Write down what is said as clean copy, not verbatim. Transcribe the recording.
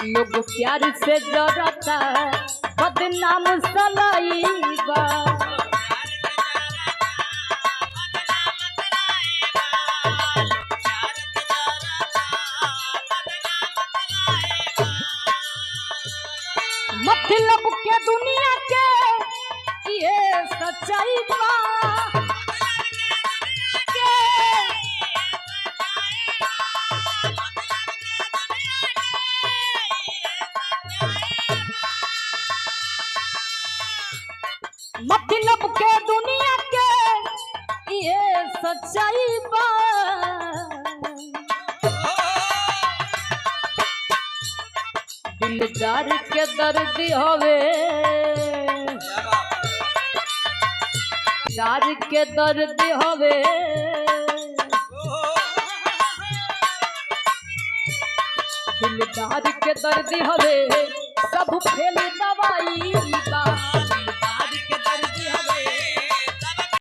लोग प्यार से जरता बदनाम सलाइबा। मतलब के दुनिया के ये सच्चाई बा मतलब के दुनिया के ये सच्चाई बा। दिलदार के दर्द हवे दार के दर्द हवे दिलदार के दर्द हवे सब फेल दवाई